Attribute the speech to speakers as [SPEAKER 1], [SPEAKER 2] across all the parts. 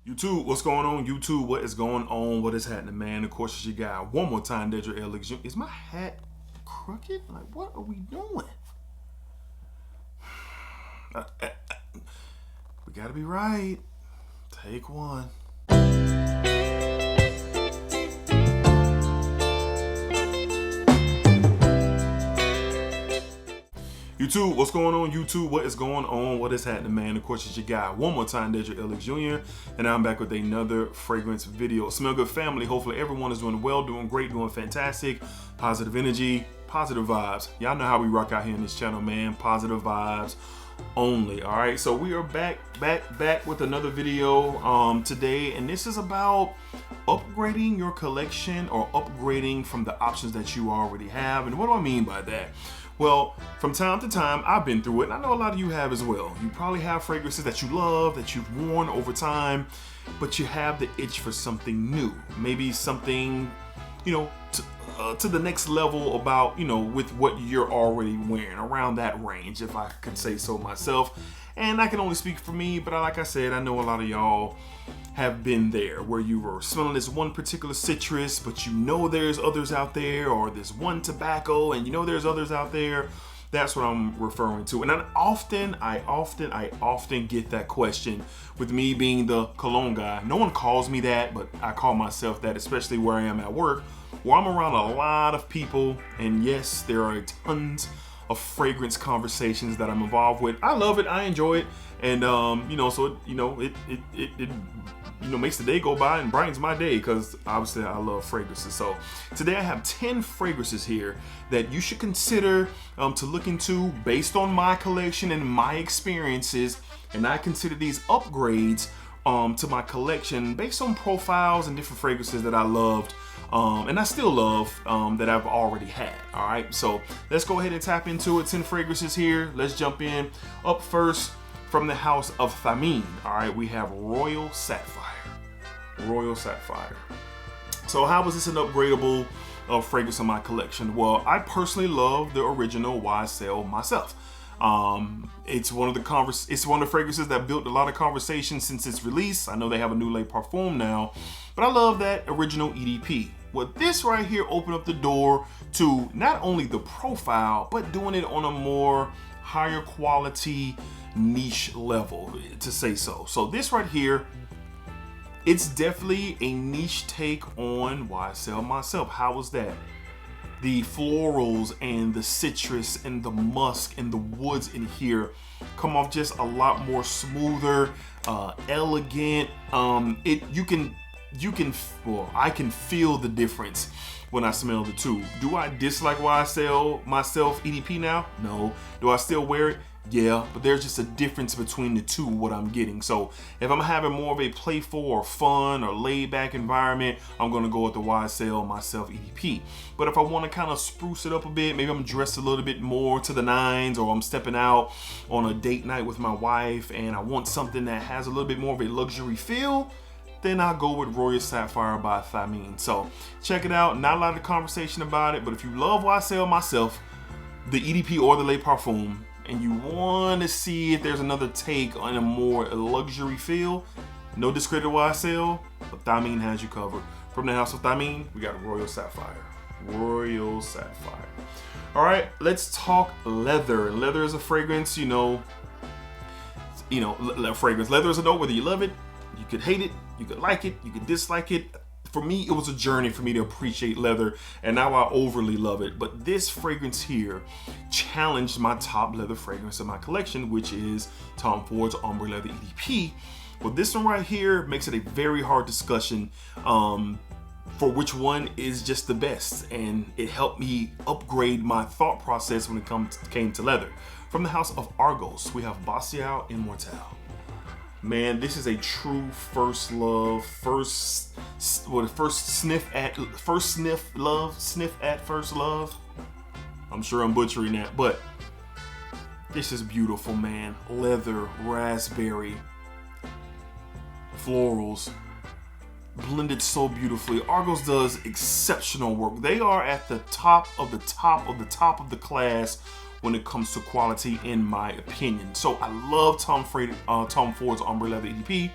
[SPEAKER 1] YouTube, what's going on? YouTube, what is going on? What is happening, man? Of course, it's your guy. One more time, DEDRICKHJR. Is my hat crooked? Like, what are we doing? We gotta be right. Take one. YouTube, what's going on? YouTube, what is going on? What is happening, man? Of course, it's your guy. One more time, DEDRICKHJR, and I'm back with another fragrance video. Smell good, family. Hopefully, everyone is doing well, doing great, doing fantastic. Positive energy, positive vibes. Y'all know how we rock out here in this channel, man. Positive vibes only. All right, so we are back with another video today, and this is about upgrading your collection or upgrading from the options that you already have. And what do I mean by that? Well, from time to time, I've been through it, and I know a lot of you have as well. You probably have fragrances that you love, that you've worn over time, but you have the itch for something new. Maybe something, you know, to the next level about, you know, with what you're already wearing, around that range, if I could say so myself. And I can only speak for me, but like I said, I know a lot of y'all have been there, where you were smelling this one particular citrus, but you know there's others out there, or this one tobacco, and you know there's others out there. That's what I'm referring to. And I often get that question, with me being the cologne guy. No one calls me that, but I call myself that, especially where I am at work, where I'm around a lot of people, and yes, there are tons of fragrance conversations that I'm involved with. I love it, I enjoy it, and you know, so it makes the day go by and brightens my day, because obviously I love fragrances. So today I have 10 fragrances here that you should consider to look into based on my collection and my experiences, and I consider these upgrades to my collection based on profiles and different fragrances that I loved and I still love that I've already had. All right, so let's go ahead and tap into it. 10 fragrances here. Let's jump in. Up first, from the house of Thameen. All right, we have Royal Sapphire. Royal Sapphire. So how was this an upgradable fragrance in my collection? Well, I personally love the original YSL myself. It's one of the fragrances that built a lot of conversation since its release. I know they have a new Le Parfum now, but I love that original EDP. Well, this right here opened up the door to not only the profile, but doing it on a more higher quality niche level, to say so. So this right here, it's definitely a niche take on YSL myself. How was that? The florals and the citrus and the musk and the woods in here come off just a lot more smoother, elegant. I can feel the difference when I smell the two. Do I dislike YSL myself EDP now? No. Do I still wear it? Yeah, but there's just a difference between the two, what I'm getting. So if I'm having more of a playful or fun or laid back environment, I'm gonna go with the YSL myself EDP. But if I wanna kind of spruce it up a bit, maybe I'm dressed a little bit more to the nines, or I'm stepping out on a date night with my wife and I want something that has a little bit more of a luxury feel, then I'll go with Royal Sapphire by Thameen. So check it out. Not a lot of conversation about it, but if you love YSL myself, the EDP or the Le Parfum, and you want to see if there's another take on a more luxury feel, no discredit to YSL, but Thameen has you covered. From the house of Thameen, we got Royal Sapphire. Royal Sapphire. All right, let's talk leather. Leather is a fragrance, fragrance. Leather is a note, whether you love it, you could hate it, you could like it, you could dislike it. For me, it was a journey for me to appreciate leather, and now I overly love it. But this fragrance here challenged my top leather fragrance in my collection, which is Tom Ford's Ombre Leather EDP. Well, this one right here makes it a very hard discussion for which one is just the best, and it helped me upgrade my thought process when it came to leather. From the house of Argos, we have Bacio Immortale. Man, this is a true first love, first sniff at first love. I'm sure I'm butchering that, but this is beautiful, man. Leather, raspberry, florals, blended so beautifully. Argos does exceptional work. They are at the top of the class when it comes to quality, in my opinion. So I love Tom Ford's Ombre Leather EDP.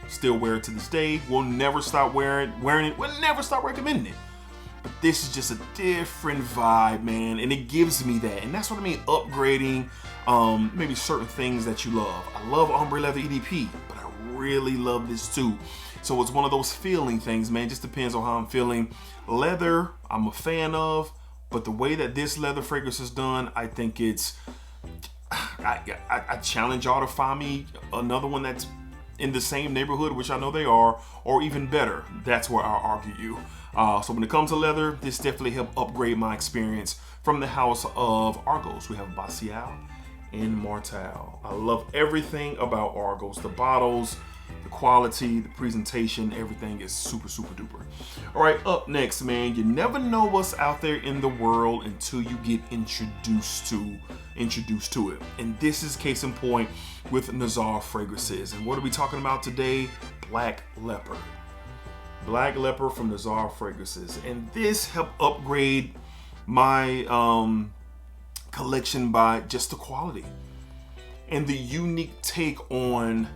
[SPEAKER 1] Still wear it to this day. We'll never stop wearing it. We'll never stop recommending it. But this is just a different vibe, man, and it gives me that. And that's what I mean, upgrading maybe certain things that you love. I love ombre leather EDP, but I really love this too. So it's one of those feeling things, man. Just depends on how I'm feeling. Leather, I'm a fan of, but the way that this leather fragrance is done, I think it's, I challenge y'all to find me another one that's in the same neighborhood, which I know they are, or even better. That's where I'll argue you. So when it comes to leather, this definitely helped upgrade my experience from the house of Argos. We have Bacio and Immortale. I love everything about Argos. The bottles, the quality, the presentation, everything is super, super duper. All right, up next, man, you never know what's out there in the world until you get introduced to it. And this is case in point with Nazar fragrances. And what are we talking about today? Black Leopard. Black Leopard from Nazar fragrances. And this helped upgrade my collection by just the quality and the unique take on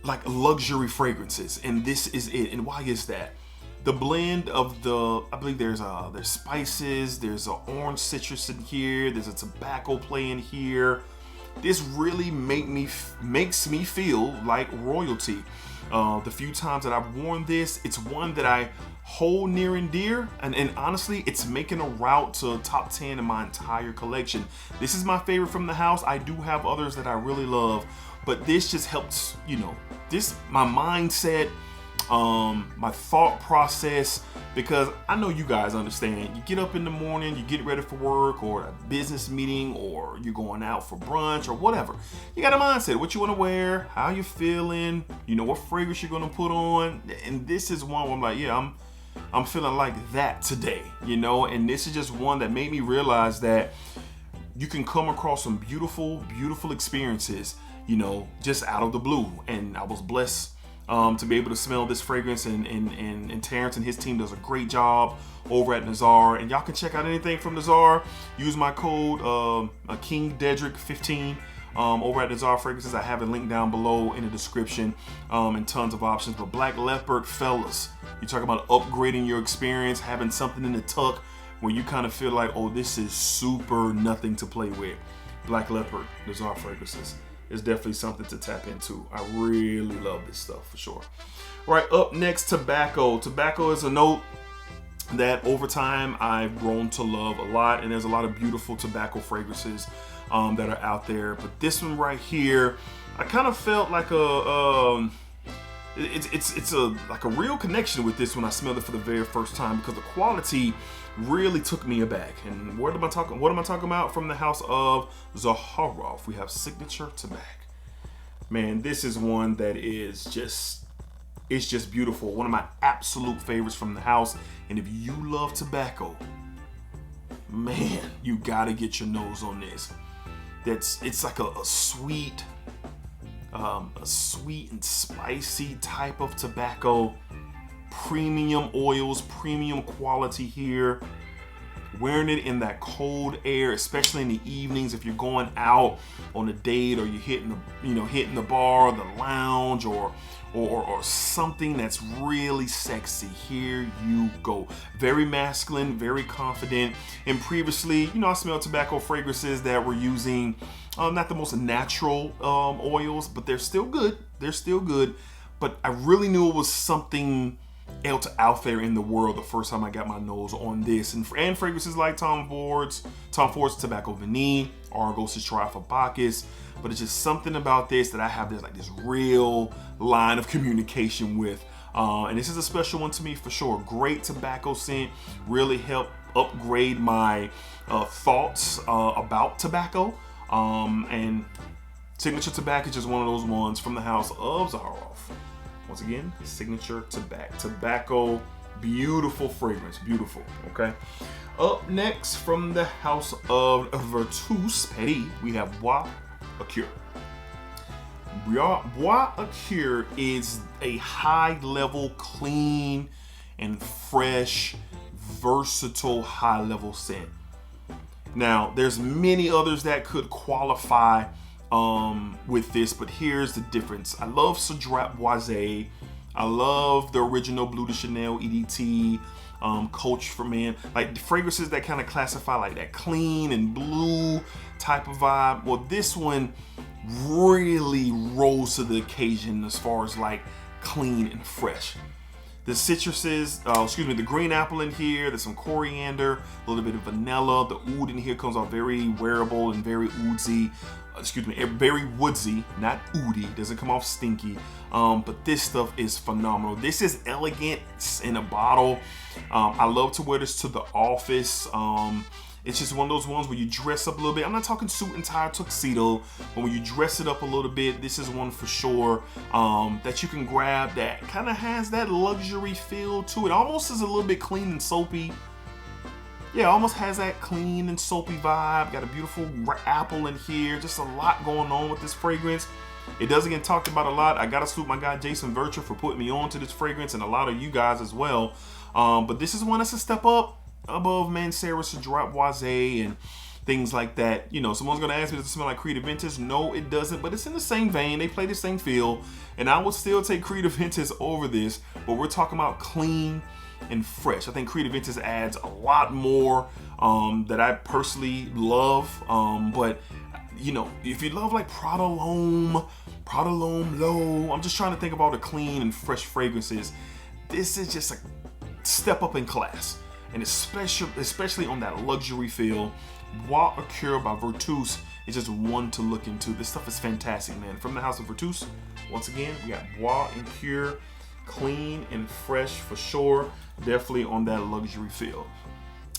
[SPEAKER 1] like luxury fragrances. And this is it. And why is that? The blend of the, I believe there's spices, there's an orange citrus in here, there's a tobacco play in here. This really makes me feel like royalty. The few times that I've worn this, it's one that I hold near and dear, and honestly, it's making a route to top 10 in my entire collection. This is my favorite from the house. I do have others that I really love, but this just helps, you know, my mindset, my thought process, because I know you guys understand. You get up in the morning, you get ready for work or a business meeting, or you're going out for brunch or whatever. You got a mindset, what you want to wear, how you feeling, you know, what fragrance you're going to put on. And this is one where I'm like, yeah, I'm feeling like that today, you know. And this is just one that made me realize that you can come across some beautiful, beautiful experiences, you know, just out of the blue. And I was blessed to be able to smell this fragrance, and Terrence and his team does a great job over at Nazar. And y'all can check out anything from Nazar. Use my code King Dedrick 15 over at Nazar Fragrances. I have it linked down below in the description, and tons of options. But Black Leopard, fellas, you talk about upgrading your experience, having something in the tuck where you kind of feel like, oh, this is super nothing to play with. Black Leopard, Nazar Fragrances is definitely something to tap into. I really love this stuff for sure. All right, up next, tobacco. Tobacco is a note that over time I've grown to love a lot, and there's a lot of beautiful tobacco fragrances that are out there. But this one right here, I kind of felt like it's like a real connection with this when I smelled it for the very first time, because the quality really took me aback. And what am I talking about? From the house of Zaharoff, we have Signature Tobacco. Man, this is one that is just, it's just beautiful. One of my absolute favorites from the house. And if you love tobacco, man, you gotta get your nose on this. It's like a sweet and spicy type of tobacco. Premium oils, premium quality here. Wearing it in that cold air, especially in the evenings, if you're going out on a date, or you're hitting the bar, or the lounge, or something that's really sexy. Here you go. Very masculine, very confident. And previously, you know, I smelled tobacco fragrances that were using not the most natural oils, but they're still good. They're still good. But I really knew it was something else out there in the world the first time I got my nose on this. And fragrances like Tom Ford's Tobacco Vanille, Argos' Triumph Bacchus. But it's just something about this that I have this real line of communication with. And this is a special one to me for sure. Great tobacco scent, really helped upgrade my thoughts about tobacco. And Signature Tobacco is just one of those ones from the house of Zaharoff. Once again, Signature Tobacco, beautiful fragrance, beautiful, okay? Up next, from the house of Virtus Paris, we have Bois Acure. Bois Acure is a high-level, clean and fresh, versatile, high-level scent. Now, there's many others that could qualify with this, but here's the difference. I love Cedrat Boise. I love the original Bleu de Chanel EDT, Coach for Men, like the fragrances that kind of classify like that clean and blue type of vibe. Well, this one really rose to the occasion as far as like clean and fresh. The citruses, the green apple in here, there's some coriander, a little bit of vanilla. The oud in here comes out very wearable and very oozy. Very woodsy, not oody, doesn't come off stinky. But this stuff is phenomenal. This is elegant in a bottle. I love to wear this to the office. It's just one of those ones where you dress up a little bit. I'm not talking suit and tie tuxedo, but when you dress it up a little bit, this is one for sure that you can grab that kind of has that luxury feel to it. Almost is a little bit clean and soapy. Yeah, almost has that clean and soapy vibe. Got a beautiful apple in here. Just a lot going on with this fragrance. It doesn't get talked about a lot. I gotta salute my guy Jason Virtue for putting me on to this fragrance, and a lot of you guys as well. But this is one that's a step up above Mancera, Cedrat Boise, and things like that. You know, someone's gonna ask me, does it smell like Creed Aventus? No, it doesn't, but it's in the same vein. They play the same feel, and I would still take Creed Aventus over this, but we're talking about clean and fresh. I think Creed Aventus adds a lot more that I personally love, but you know, if you love like Prada L'Homme Low, I'm just trying to think of all the clean and fresh fragrances. This is just a step up in class, and especially on that luxury feel. Bois Acure by Virtus is just one to look into. This stuff is fantastic, man. From the house of Virtus, once again, we got Bois Acure, clean and fresh for sure. Definitely on that luxury feel.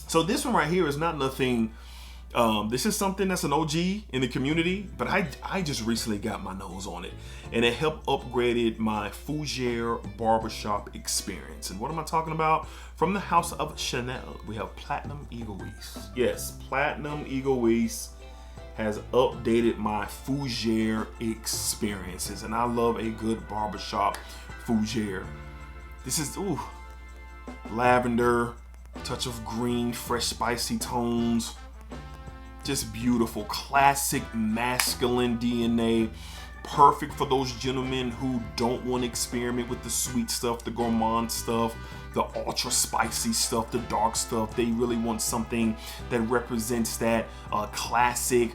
[SPEAKER 1] So this one right here is not nothing. This is something that's an OG in the community, but I just recently got my nose on it, and it helped upgraded my Fougere barbershop experience. And what am I talking about? From the house of Chanel, we have Platinum Egoiste. Yes, Platinum Egoiste has updated my Fougere experiences, and I love a good barbershop Fougere. This is lavender, touch of green, fresh spicy tones. Just beautiful, classic masculine DNA. Perfect for those gentlemen who don't want to experiment with the sweet stuff, the gourmand stuff, the ultra spicy stuff, the dark stuff. They really want something that represents that classic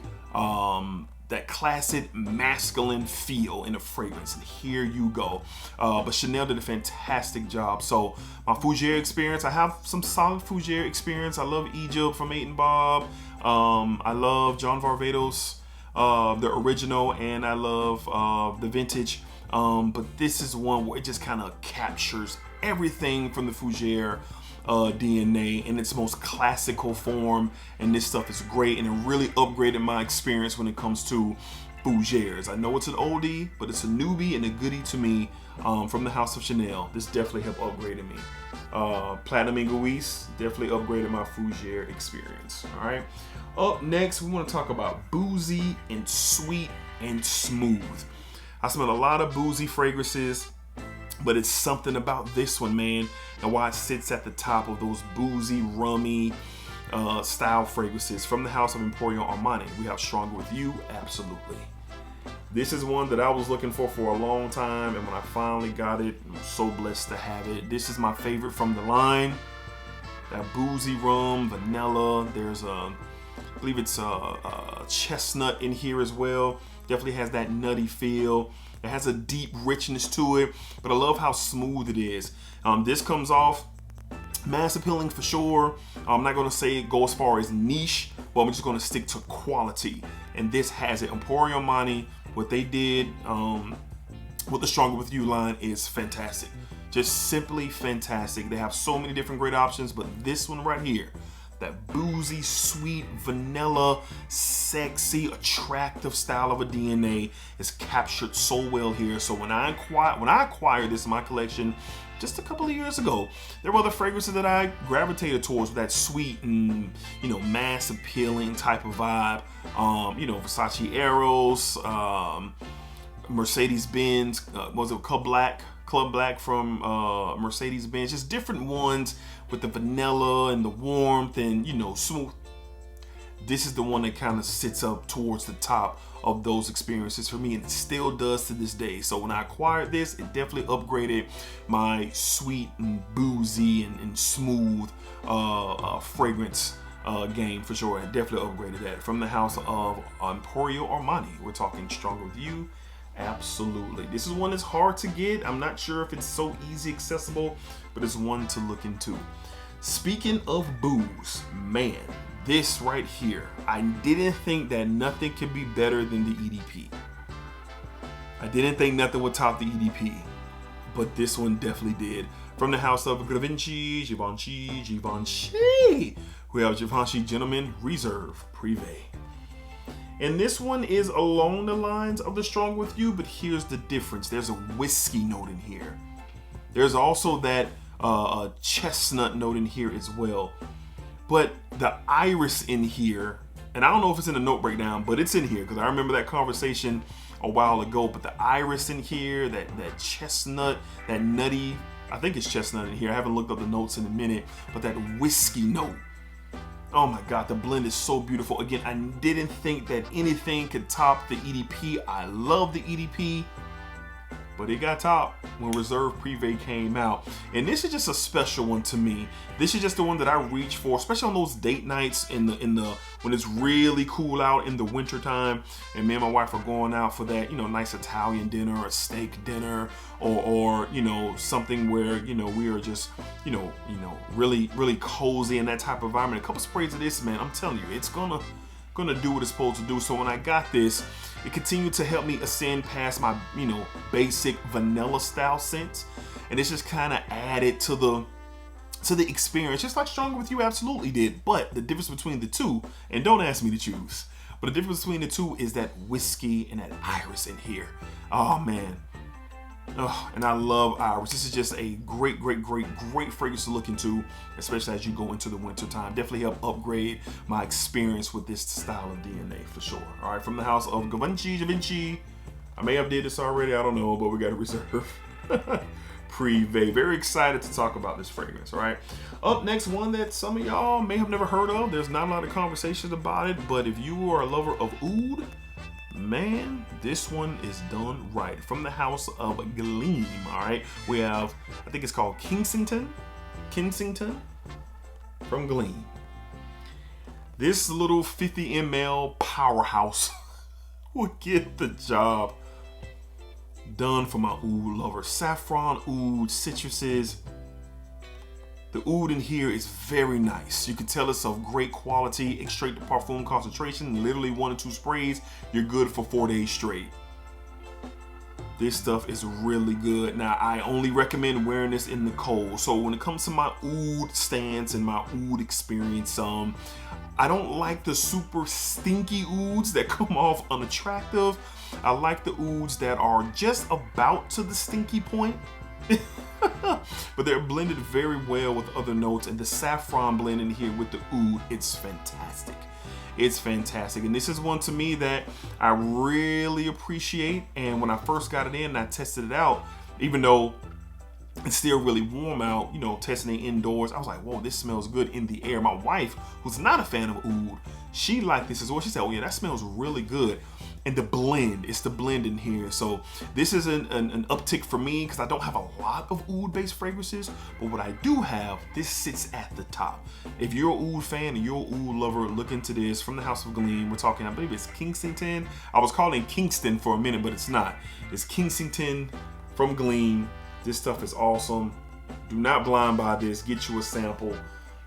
[SPEAKER 1] masculine feel in a fragrance, and here you go. But Chanel did a fantastic job. So my Fougere experience, I have some solid Fougere experience. I love Egypt from 8 and Bob. I love John Varvatos, the original, and I love the vintage. But this is one where it just kind of captures everything from the Fougere DNA in its most classical form, and this stuff is great, and it really upgraded my experience when it comes to Fougeres. I know it's an oldie, but it's a newbie and a goodie to me from the house of Chanel. This definitely helped upgrade me. Platinum Egoiste definitely upgraded my Fougere experience. All right. Up next, we want to talk about Boozy and Sweet and Smooth. I smell a lot of Boozy fragrances, but it's something about this one, man, and why it sits at the top of those boozy, rummy style fragrances from the house of Emporio Armani. We have Stronger With You, absolutely. This is one that I was looking for a long time, and when I finally got it, I'm so blessed to have it. This is my favorite from the line. That boozy rum, vanilla. There's I believe it's a chestnut in here as well. Definitely has that nutty feel. It has a deep richness to it, but I love how smooth it is. This comes off mass appealing for sure. I'm not going to say go as far as niche, but I'm just going to stick to quality. And this has it. Emporio Armani, what they did with the Stronger With You line is fantastic. Just simply fantastic. They have so many different great options, but this one right here, that boozy, sweet, vanilla, sexy, attractive style of a DNA is captured so well here. So when I acquired this in my collection just a couple of years ago, there were other fragrances that I gravitated towards, that sweet and, you know, mass appealing type of vibe. You know, Versace Eros, Mercedes-Benz, was it Club Black from Mercedes-Benz, just different ones with the vanilla and the warmth and, you know, smooth. this is the one that kind of sits up towards the top of those experiences for me, and it still does to this day. So when I acquired this, it definitely upgraded my sweet and boozy and smooth fragrance game for sure. It definitely upgraded that. From the house of Emporio Armani, we're talking Stronger With You. Absolutely. This is one that's hard to get. I'm not sure if it's so easy accessible, but it's one to look into. Speaking of booze, man, this right here, I didn't think that nothing could be better than the EDP. I didn't think nothing would top the EDP, but this one definitely did. From the house of Givenchy, we have Givenchy Gentleman Reserve Privé. And this one is along the lines of the Strong With You, but here's the difference. There's a whiskey note in here. There's also that chestnut note in here as well. But the iris in here, and I don't know if it's in the note breakdown, but it's in here because I remember that conversation a while ago. But the iris in here, that chestnut, that nutty, I think it's chestnut in here. I haven't looked up the notes in a minute, but that whiskey note. Oh my God, the blend is so beautiful. Again, I didn't think that anything could top the EDP. I love the EDP, but it got topped when Reserve Privé came out. And this is just a special one to me. This is just the one that I reach for, especially on those date nights in the when it's really cool out in the winter time, and me and my wife are going out for that, nice Italian dinner, or steak dinner, or something where we are just really cozy in that type of environment. A couple sprays of this, man, I'm telling you, it's gonna do what it's supposed to do. So when I got this, it continued to help me ascend past my basic vanilla style scents, and it's just kind of added to the experience, just like Stronger With You absolutely did. But the difference between the two, and don't ask me to choose, but the difference between the two is that whiskey and that iris in here. Oh man. Oh, and I love iris. This is just a great fragrance to look into, especially as you go into the winter time. Definitely help upgrade my experience with this style of DNA for sure. All right, from the house of Givenchy. I may have did this already, I don't know, but we got a Reserve Privé. Very excited to talk about this fragrance. All right, up next, one that some of y'all may have never heard of. There's not a lot of conversations about it, but if you are a lover of oud, man, this one is done right. From the house of Gleam, all right, we have, I think it's called Kensington from Gleam. This little 50 ml powerhouse will get the job done for my oud lover. Saffron oud, citruses. The oud in here is very nice. You can tell it's of great quality, extrait de parfum concentration, literally 1 or 2 sprays, you're good for 4 days straight. This stuff is really good. Now, I only recommend wearing this in the cold. So when it comes to my oud stance and my oud experience, I don't like the super stinky ouds that come off unattractive. I like the ouds that are just about to the stinky point. But they're blended very well with other notes, and the saffron blend in here with the oud, it's fantastic. It's fantastic, and this is one to me that I really appreciate. And when I first got it in and I tested it out, even though it's still really warm out, testing it indoors, I was like, whoa, this smells good in the air. My wife, who's not a fan of oud, she liked this as well. She said, oh yeah, that smells really good. And the blend, it's the blend in here. So this is an uptick for me because I don't have a lot of oud-based fragrances, but what I do have, this sits at the top. If you're an oud fan and you're an oud lover, look into this. From the house of Gleam, we're talking, I believe it's Kensington. I was calling Kingston for a minute, but it's not. It's Kensington from Gleam. This stuff is awesome. Do not blind buy this. Get you a sample,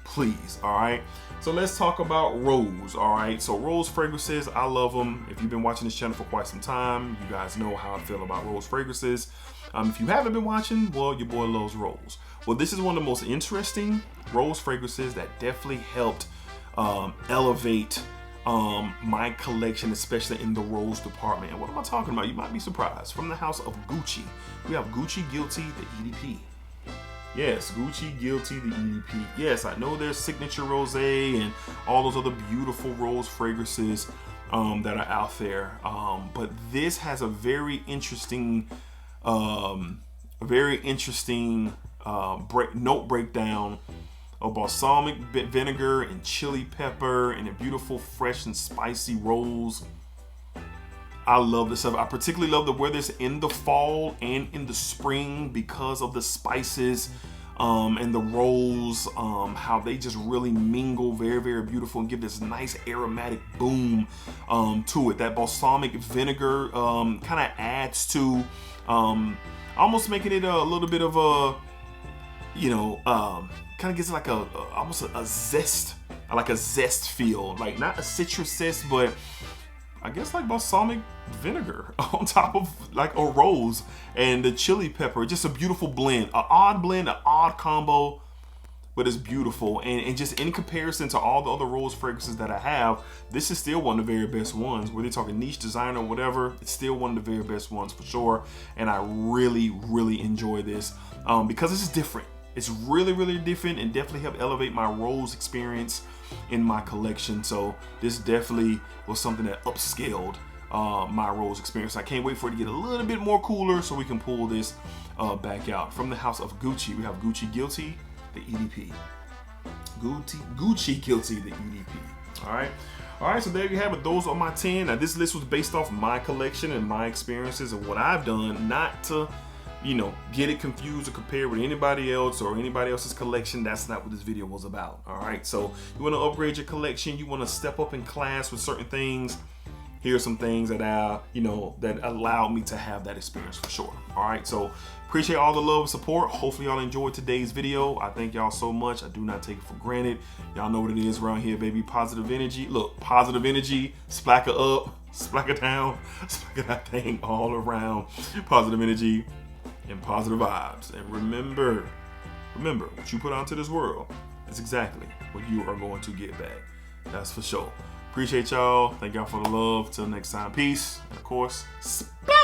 [SPEAKER 1] please. All right. So let's talk about rose. All right. So rose fragrances, I love them. If you've been watching this channel for quite some time, you guys know how I feel about rose fragrances. If you haven't been watching, well, your boy loves rose. Well, this is one of the most interesting rose fragrances that definitely helped elevate my collection, especially in the rose department. And what am I talking about? You might be surprised. From the house of Gucci, we have Gucci Guilty, the EDP. Yes, Gucci Guilty, the EDP. Yes, I know there's Signature Rosé and all those other beautiful rose fragrances that are out there. But this has a very interesting note breakdown of balsamic vinegar and chili pepper and a beautiful fresh and spicy rose. I love this stuff. I particularly love to wear this in the fall and in the spring because of the spices and the rolls, how they just really mingle very, very beautiful and give this nice aromatic boom to it. That balsamic vinegar kind of adds to almost making it a little bit of a, you know, kind of gives it like almost a zest, like a zest feel, like not a citrus zest, but I guess like balsamic vinegar on top of like a rose and the chili pepper. Just a beautiful blend, an odd combo, but it's beautiful. And just in comparison to all the other rose fragrances that I have, this is still one of the very best ones. Whether you're talking niche design or whatever, it's still one of the very best ones for sure. And I really, really enjoy this because this is different. It's really, really different and definitely helped elevate my rose experience in my collection. So this definitely was something that upscaled my rose experience. I can't wait for it to get a little bit more cooler so we can pull this back out. From the house of Gucci, we have Gucci Guilty, the EDP. Gucci Guilty, the EDP. All right, so there you have it. Those are my 10. Now this list was based off my collection and my experiences and what I've done, not to, you know, get it confused or compared with anybody else or anybody else's collection. That's not what this video was about. All right, so you want to upgrade your collection, you want to step up in class with certain things. Here are some things that you know, that allowed me to have that experience for sure. All right, so appreciate all the love and support. Hopefully y'all enjoyed today's video. I thank y'all so much. I do not take it for granted. Y'all know what it is around here, baby. Positive energy. Look, positive energy. Splacker up, splacker down, splacker that thing all around. Positive energy and positive vibes. And remember, what you put out into this world is exactly what you are going to get back. That's for sure. Appreciate y'all. Thank y'all for the love. Till next time, peace. And of course, splash.